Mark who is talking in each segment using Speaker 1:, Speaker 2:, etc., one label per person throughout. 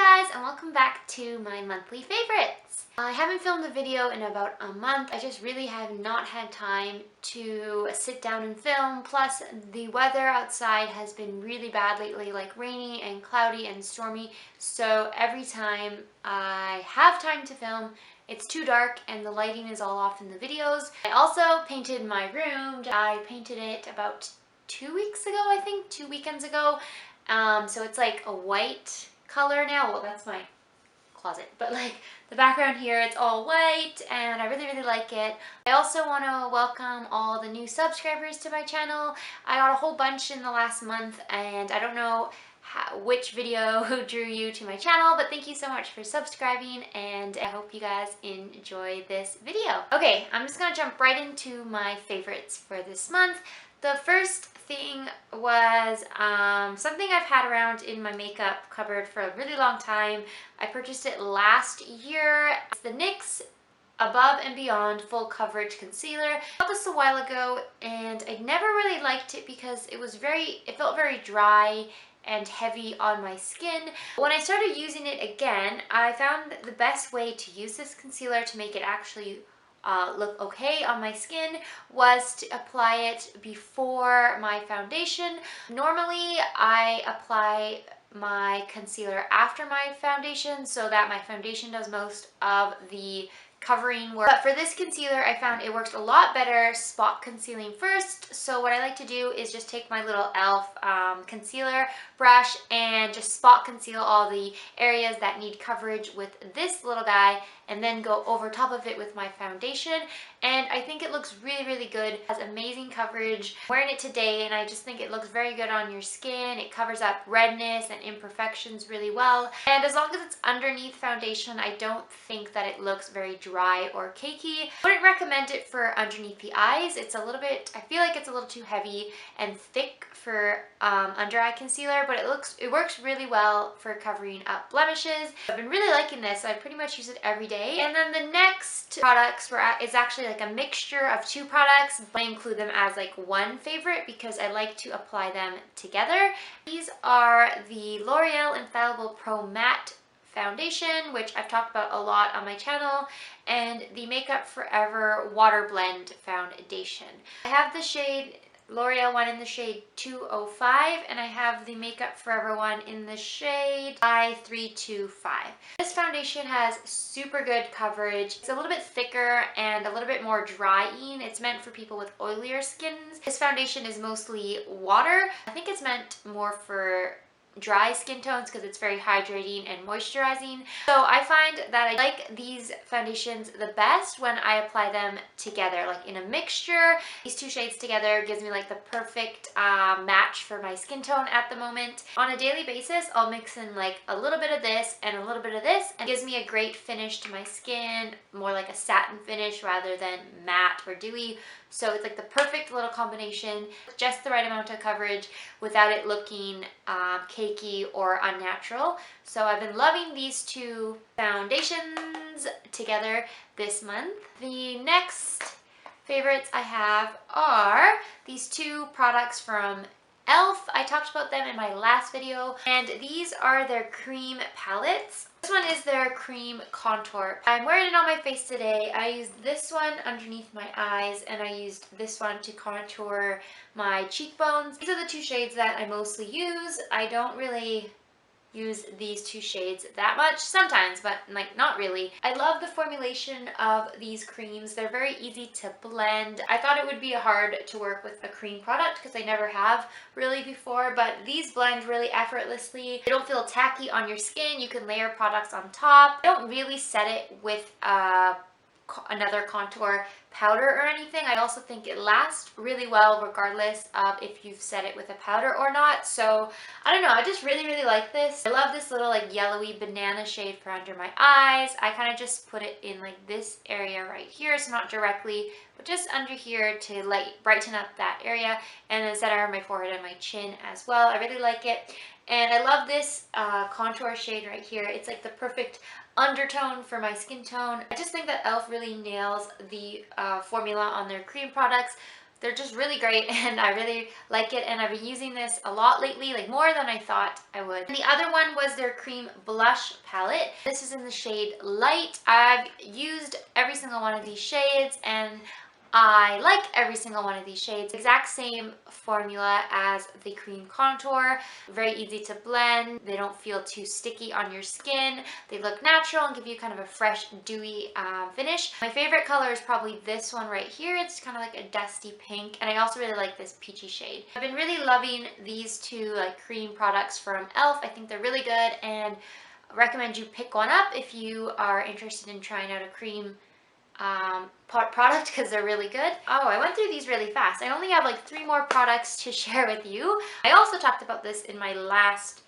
Speaker 1: guys, and welcome back to my monthly favorites. I haven't filmed a video in about a month. I just really have not had time to sit down and film. Plus, the weather outside has been really bad lately, like rainy and cloudy and stormy. So every time I have time to film, it's too dark and the lighting is all off in the videos. I also painted my room. I painted it about 2 weeks ago, I think, 2 weekends ago. So it's like a white color now. Well, that's my closet, but like the background here, it's all white and I really like it. I also want to welcome all the new subscribers to my channel. I got a whole bunch in the last month and I don't know which video drew you to my channel, but thank you so much for subscribing and I hope you guys enjoy this video. Okay, I'm just gonna jump right into my favorites for this month. The first thing was something I've had around in my makeup cupboard for a really long time. I purchased it last year. It's the NYX Above and Beyond Full Coverage Concealer. I bought this a while ago and I never really liked it because it felt very dry and heavy on my skin. When I started using it again, I found that the best way to use this concealer to make it actually look okay on my skin was to apply it before my foundation. Normally I apply my concealer after my foundation so that my foundation does most of the covering work. But for this concealer, I found it works a lot better spot concealing first. So what I like to do is just take my little e.l.f. Concealer brush and just spot conceal all the areas that need coverage with this little guy and then go over top of it with my foundation. And I think it looks really good. It has amazing coverage. I'm wearing it today and I just think it looks very good on your skin. It covers up redness and imperfections really well. And as long as it's underneath foundation, I don't think that it looks very dry or cakey. I wouldn't recommend it for underneath the eyes. It's a little bit, I feel like it's a little too heavy and thick for under eye concealer, but it works really well for covering up blemishes. I've been really liking this. I pretty much use it every day. And then the next products is actually like a mixture of two products. I include them as like one favorite because I like to apply them together. These are the L'Oreal Infallible Pro Matte Foundation, which I've talked about a lot on my channel, and the Makeup Forever Water Blend Foundation. I have the shade L'Oreal one in the shade 205 and I have the Makeup Forever one in the shade I325. This foundation has super good coverage. It's a little bit thicker and a little bit more drying. It's meant for people with oilier skins. This foundation is mostly water. I think it's meant more for dry skin tones because it's very hydrating and moisturizing. So I find that I like these foundations the best when I apply them together, like in a mixture. These two shades together gives me like the perfect match for my skin tone at the moment. On a daily basis, I'll mix in like a little bit of this and a little bit of this, and it gives me a great finish to my skin, more like a satin finish rather than matte or dewy. So it's like the perfect little combination, just the right amount of coverage without it looking cakey or unnatural. So I've been loving these two foundations together this month. The next favorites I have are these two products from e.l.f. I talked about them in my last video, and these are their cream palettes. This one is their cream contour. I'm wearing it on my face today. I used this one underneath my eyes and I used this one to contour my cheekbones. These are the two shades that I mostly use. I don't really use these two shades that much sometimes, but like not really. I love the formulation of these creams. They're very easy to blend. I thought it would be hard to work with a cream product because I never have really before, but these blend really effortlessly. They don't feel tacky on your skin. You can layer products on top. I don't really set it with another contour powder or anything. I also think it lasts really well regardless of if you've set it with a powder or not. So I don't know, I just really like this. I love this little like yellowy banana shade for under my eyes. I kind of just put it in like this area right here, so not directly, but just under here to brighten up that area, and then set it on my forehead and my chin as well. I really like it. And I love this contour shade right here. It's like the perfect undertone for my skin tone. I just think that e.l.f. really nails the formula on their cream products they're just really great and I really like it, and I've been using this a lot lately, like more than I thought I would. And the other one was their cream blush palette. This is in the shade Light. I've used every single one of these shades and I like every single one of these shades. Exact same formula as the cream contour. Very easy to blend. They don't feel too sticky on your skin. They look natural and give you kind of a fresh, dewy finish. My favorite color is probably this one right here. It's kind of like a dusty pink, and I also really like this peachy shade. I've been really loving these two like cream products from e.l.f. I think they're really good, and I recommend you pick one up if you are interested in trying out a cream product, because they're really good. Oh, I went through these really fast. I only have like 3 more products to share with you. I also talked about this in my last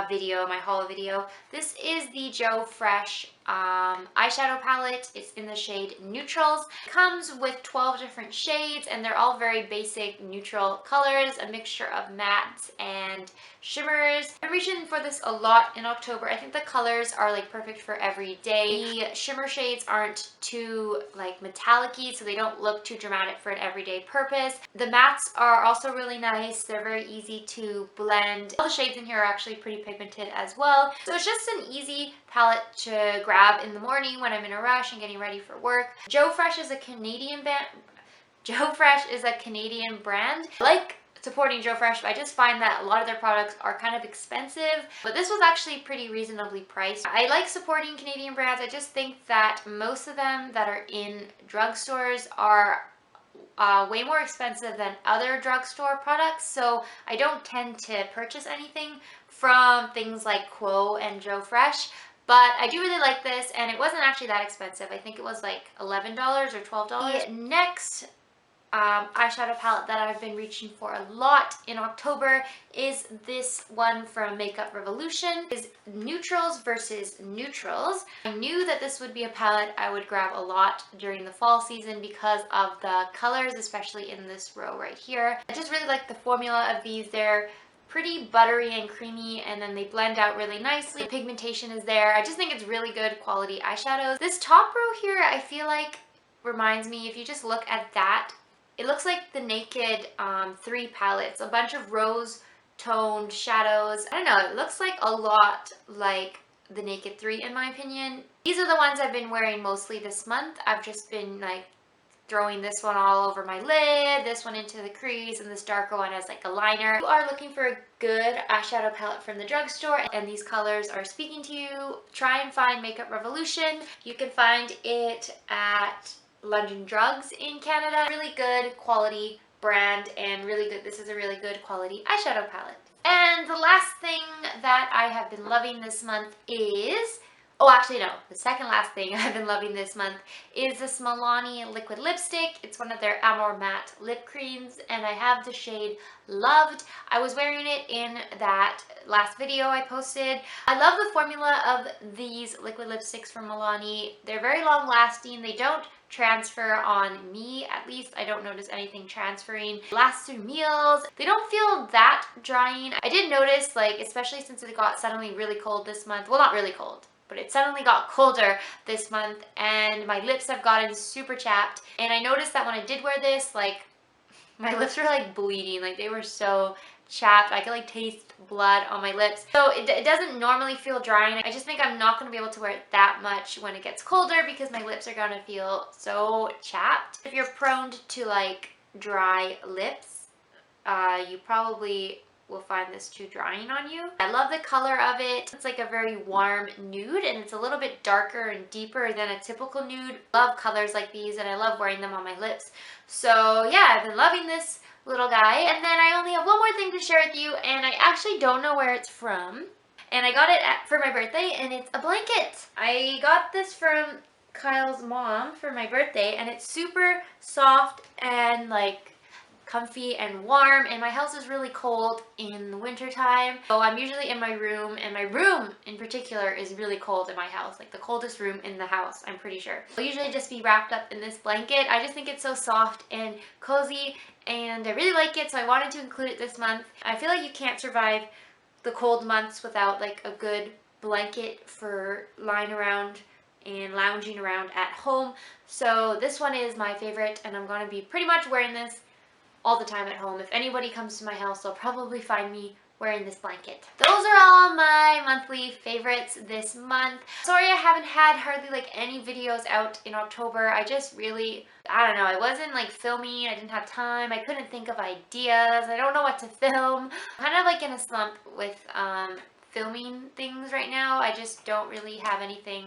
Speaker 1: video, my haul video. This is the Joe Fresh eyeshadow palette. It's in the shade Neutrals. It comes with 12 different shades and they're all very basic neutral colors, a mixture of mattes and shimmers. I'm reaching for this a lot in October. I think the colors are like perfect for every day. The shimmer shades aren't too like metallic-y, so they don't look too dramatic for an everyday purpose. The mattes are also really nice. They're very easy to blend. All the shades in here are actually pretty pigmented as well. So it's just an easy palette to grab in the morning when I'm in a rush and getting ready for work. Joe Fresh is a Canadian brand. I like supporting Joe Fresh, but I just find that a lot of their products are kind of expensive, but this was actually pretty reasonably priced. I like supporting Canadian brands. I just think that most of them that are in drugstores are way more expensive than other drugstore products, so I don't tend to purchase anything from things like Quo and Joe Fresh. But I do really like this, and it wasn't actually that expensive. I think it was like $11 or $12. The next eyeshadow palette that I've been reaching for a lot in October is this one from Makeup Revolution. Is Neutrals versus Neutrals. I knew that this would be a palette I would grab a lot during the fall season because of the colors, especially in this row right here. I just really like the formula of these. They're pretty buttery and creamy, and then they blend out really nicely. The pigmentation is there. I just think it's really good quality eyeshadows. This top row here, I feel like reminds me, if you just look at that, it looks like the Naked 3 palettes, a bunch of rose toned shadows. I don't know, it looks like a lot like the Naked 3 in my opinion. These are the ones I've been wearing mostly this month. I've just been like throwing this one all over my lid, this one into the crease, and this darker one as like a liner. If you are looking for a good eyeshadow palette from the drugstore and these colors are speaking to you, try and find Makeup Revolution. You can find it at London Drugs in Canada. Really good quality brand and really good. This is a really good quality eyeshadow palette. And the last thing that I have been loving this month is, oh, actually, no. The second last thing I've been loving this month is this Milani liquid lipstick. It's one of their Amore matte lip creams, and I have the shade Loved. I was wearing it in that last video I posted. I love the formula of these liquid lipsticks from Milani. They're very long lasting. They don't transfer on me, at least I don't notice anything transferring. Lasts through meals. They don't feel that drying. I did notice, like, especially since it got suddenly really cold this month. Well, not really cold, but it suddenly got colder this month and my lips have gotten super chapped. And I noticed that when I did wear this, like, my lips were like bleeding, like they were so chapped. I could like taste blood on my lips. So it doesn't normally feel drying. I just think I'm not going to be able to wear it that much when it gets colder because my lips are going to feel so chapped. If you're prone to like dry lips, you probably will find this too drying on you. I love the color of it. It's like a very warm nude and it's a little bit darker and deeper than a typical nude. I love colors like these and I love wearing them on my lips. So yeah, I've been loving this little guy. And then I only have one more thing to share with you, and I actually don't know where it's from. And I got it for my birthday, and it's a blanket. I got this from Kyle's mom for my birthday, and it's super soft and like comfy and warm, and my house is really cold in the winter time. So I'm usually in my room, and my room in particular is really cold in my house, like the coldest room in the house, I'm pretty sure. I'll usually just be wrapped up in this blanket. I just think it's so soft and cozy, and I really like it, so I wanted to include it this month. I feel like you can't survive the cold months without like a good blanket for lying around and lounging around at home. So this one is my favorite, and I'm going to be pretty much wearing this all the time at home. If anybody comes to my house, they'll probably find me wearing this blanket. Those are all my monthly favorites this month. Sorry I haven't had hardly like any videos out in October. I just really, I don't know, I wasn't like filming, I didn't have time, I couldn't think of ideas, I don't know what to film. I'm kind of like in a slump with filming things right now. I just don't really have anything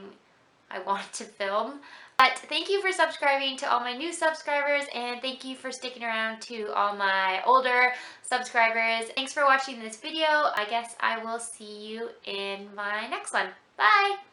Speaker 1: I want to film. But thank you for subscribing to all my new subscribers, and thank you for sticking around to all my older subscribers. Thanks for watching this video. I guess I will see you in my next one. Bye!